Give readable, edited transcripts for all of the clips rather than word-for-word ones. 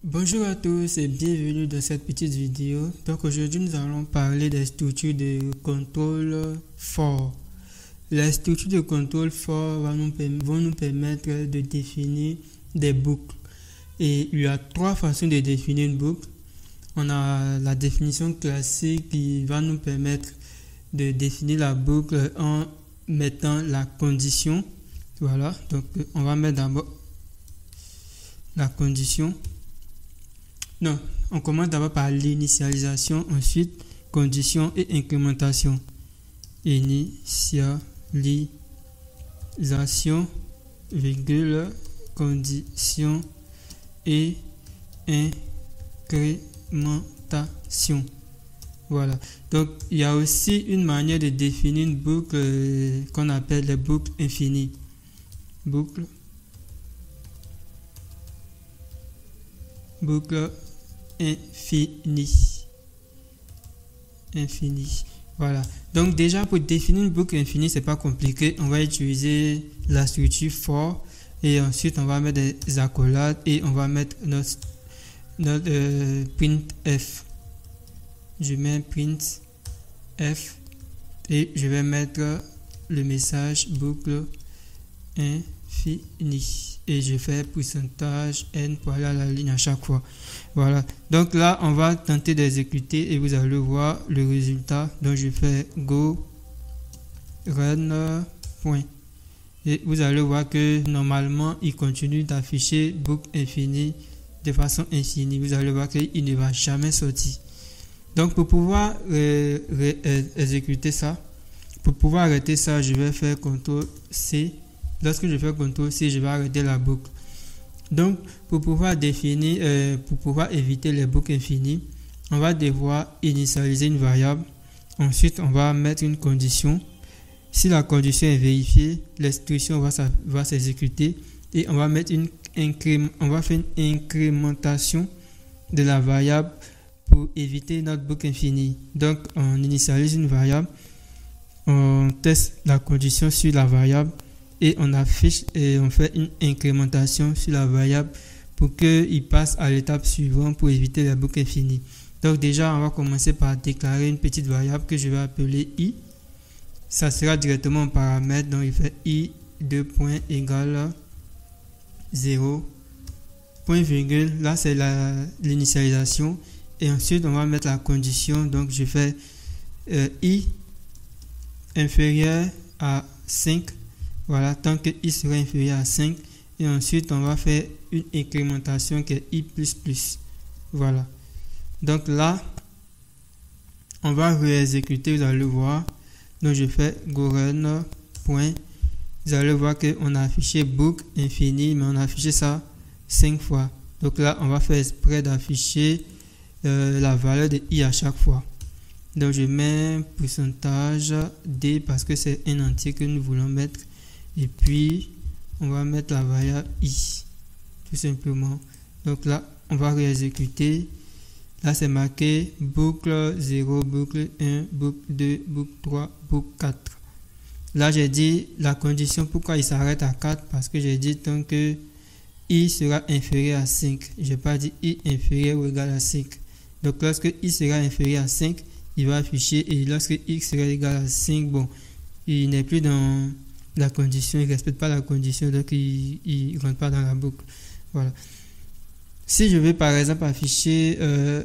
Bonjour à tous et bienvenue dans cette petite vidéo. Donc aujourd'hui nous allons parler des structures de contrôle for. Les structures de contrôle for vont nous permettre de définir des boucles. Et il y a trois façons de définir une boucle. On a la définition classique qui va nous permettre de définir la boucle en mettant la condition. Voilà, donc on va mettre d'abord la condition. Non, on commence d'abord par l'initialisation, ensuite condition et incrémentation. Initialisation, virgule, condition et incrémentation. Voilà. Donc, il y a aussi une manière de définir une boucle qu'on appelle les boucles infinies. Boucle infini. Voilà. Donc déjà pour définir une boucle infinie, c'est pas compliqué. On va utiliser la structure for et ensuite on va mettre des accolades et on va mettre notre printf. Je mets printf et je vais mettre le message boucle infini et je fais pourcentage n pour aller à la ligne à chaque fois. Voilà, donc là on va tenter d'exécuter et vous allez voir le résultat. Donc je fais go run point et vous allez voir que normalement il continue d'afficher boucle infinie de façon infinie. Vous allez voir qu'il ne va jamais sortir. Donc pour pouvoir exécuter ça, pour pouvoir arrêter ça, je vais faire CTRL C. Lorsque je fais CTRL C, je vais arrêter la boucle. Donc, pour pouvoir définir, pour pouvoir éviter les boucles infinies, on va devoir initialiser une variable. Ensuite, on va mettre une condition. Si la condition est vérifiée, l'instruction va s'exécuter et on va mettre on va faire une incrémentation de la variable pour éviter notre boucle infinie. Donc, on initialise une variable, on teste la condition sur la variable et on affiche et on fait une incrémentation sur la variable pour qu'il passe à l'étape suivante pour éviter la boucle infinie. Donc déjà, on va commencer par déclarer une petite variable que je vais appeler i. Ça sera directement un paramètre, donc il fait i 2 points égale 0 point virgule. Là, c'est l'initialisation. Et ensuite, on va mettre la condition. Donc, je fais i inférieur à 5. Voilà, tant que i sera inférieur à 5. Et ensuite, on va faire une incrémentation qui est i++. Voilà. Donc là, on va réexécuter, vous allez voir. Donc, je fais go run point. Vous allez voir qu'on a affiché boucle infinie, mais on a affiché ça 5 fois. Donc là, on va faire exprès d'afficher la valeur de i à chaque fois. Donc, je mets pourcentage d parce que c'est un entier que nous voulons mettre. Et puis, on va mettre la variable i, tout simplement. Donc là, on va réexécuter. Là, c'est marqué boucle 0, boucle 1, boucle 2, boucle 3, boucle 4. Là, j'ai dit la condition, pourquoi il s'arrête à 4? Parce que j'ai dit tant que i sera inférieur à 5. Je n'ai pas dit i inférieur ou égal à 5. Donc, lorsque i sera inférieur à 5, il va afficher. Et lorsque x sera égal à 5, bon, il n'est plus dans la condition, il ne respecte pas la condition, donc il ne rentre pas dans la boucle. Voilà. Si je vais par exemple afficher, je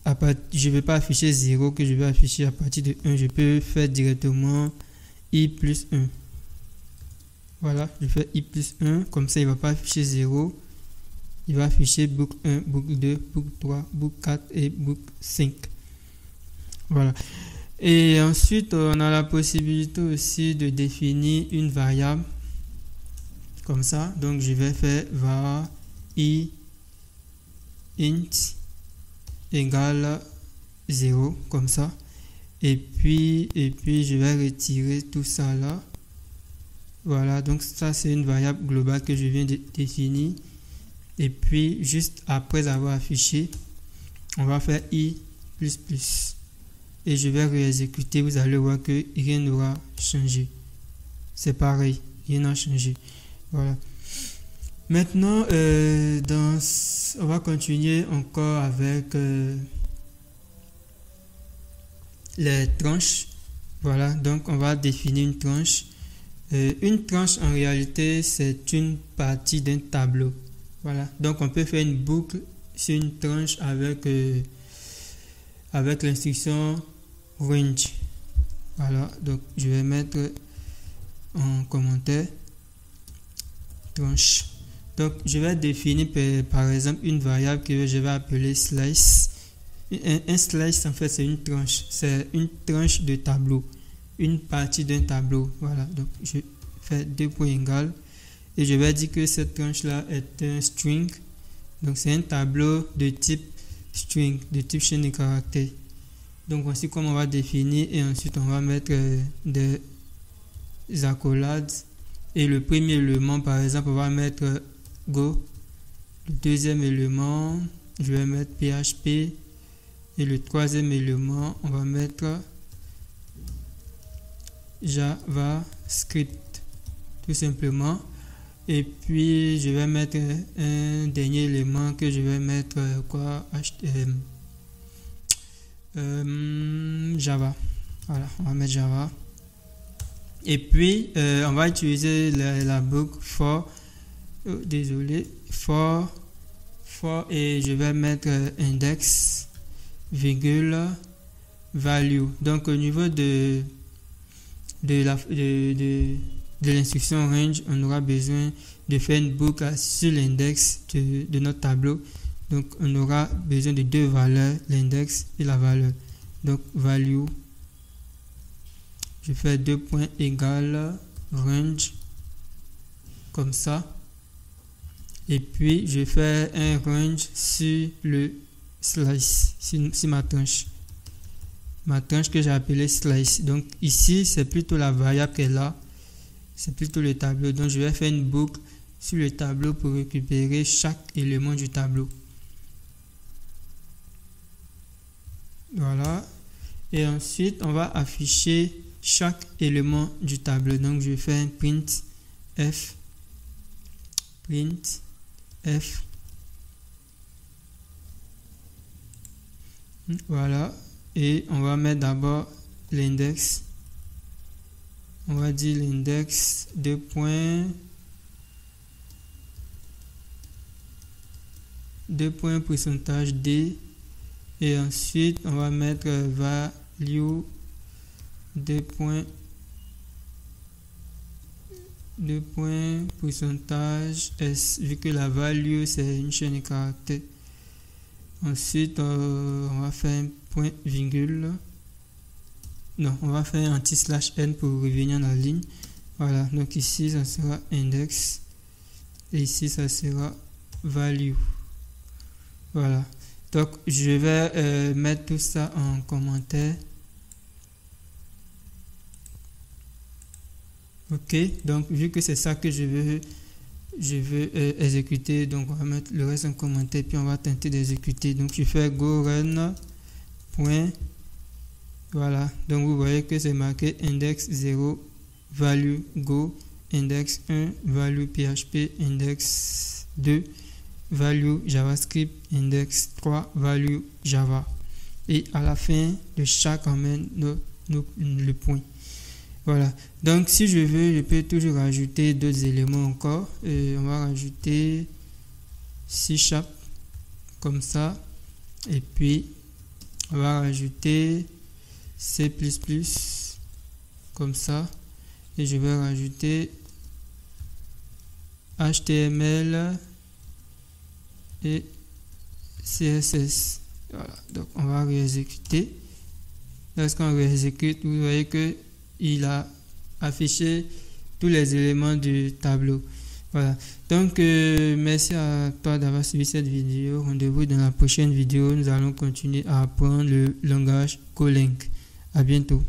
ne vais pas afficher 0, que je vais afficher à partir de 1, je peux faire directement i plus 1. Voilà, je fais i plus 1, comme ça il ne va pas afficher 0, il va afficher boucle 1, boucle 2, boucle 3, boucle 4 et boucle 5. Voilà. Et ensuite, on a la possibilité aussi de définir une variable comme ça. Donc, je vais faire var i int égale 0 comme ça. Et puis, je vais retirer tout ça là. Voilà, donc ça, c'est une variable globale que je viens de définir. Et puis, juste après avoir affiché, on va faire i++. Et je vais réexécuter, vous allez voir que rien n'aura changé. C'est pareil, rien n'a changé. Voilà. Maintenant, on va continuer encore avec les tranches. Voilà, donc on va définir une tranche. Une tranche en réalité c'est une partie d'un tableau. Voilà, donc on peut faire une boucle sur une tranche avec l'instruction range. Voilà, donc je vais mettre en commentaire tranche. Donc je vais définir par exemple une variable que je vais appeler slice. Un slice en fait c'est une tranche de tableau, une partie d'un tableau. Voilà, donc je fais deux points égales et je vais dire que cette tranche là est un string. Donc c'est un tableau de type string, de type chaîne de caractères. Donc voici comment on va définir et ensuite on va mettre des accolades. Et le premier élément par exemple on va mettre Go. Le deuxième élément je vais mettre PHP. Et le troisième élément, on va mettre JavaScript, tout simplement. Et puis, je vais mettre un dernier élément que je vais mettre Java. Voilà, on va mettre Java. Et puis, on va utiliser la boucle for, et je vais mettre index virgule value. Donc au niveau de l'instruction range, on aura besoin de faire une boucle sur l'index de notre tableau. Donc on aura besoin de deux valeurs, l'index et la valeur. Donc value, je fais deux points égales range comme ça. Et puis je fais un range sur le slice, sur ma tranche que j'ai appelée slice. Donc ici c'est plutôt la variable qu'elle a, c'est plutôt le tableau. Donc je vais faire une boucle sur le tableau pour récupérer chaque élément du tableau. Voilà, et ensuite on va afficher chaque élément du tableau. Donc je fais un print f voilà, et on va mettre d'abord l'index. On va dire l'index deux points pourcentage d, et ensuite on va mettre value deux points pourcentage s, vu que la value c'est une chaîne de caractères. Ensuite, on va faire un point virgule. Non, on va faire un anti-n pour revenir dans la ligne. Voilà, donc ici, ça sera index. Et ici, ça sera value. Voilà. Donc, je vais mettre tout ça en commentaire. Ok, donc vu que c'est ça que je veux exécuter, donc on va mettre le reste en commentaire puis on va tenter d'exécuter. Donc je fais go run point, voilà, donc vous voyez que c'est marqué index 0 value go, index 1 value PHP, index 2 value JavaScript, index 3 value Java, et à la fin de chaque on met le point. Voilà, donc si je veux, je peux toujours rajouter d'autres éléments encore. Et on va rajouter C# comme ça, et puis on va rajouter C++ comme ça, et je vais rajouter HTML et CSS. Voilà, donc on va réexécuter. Lorsqu'on réexécute, vous voyez que il a affiché tous les éléments du tableau. Voilà, donc merci à toi d'avoir suivi cette vidéo. Rendez-vous dans la prochaine vidéo. Nous allons continuer à apprendre le langage Golang. À bientôt.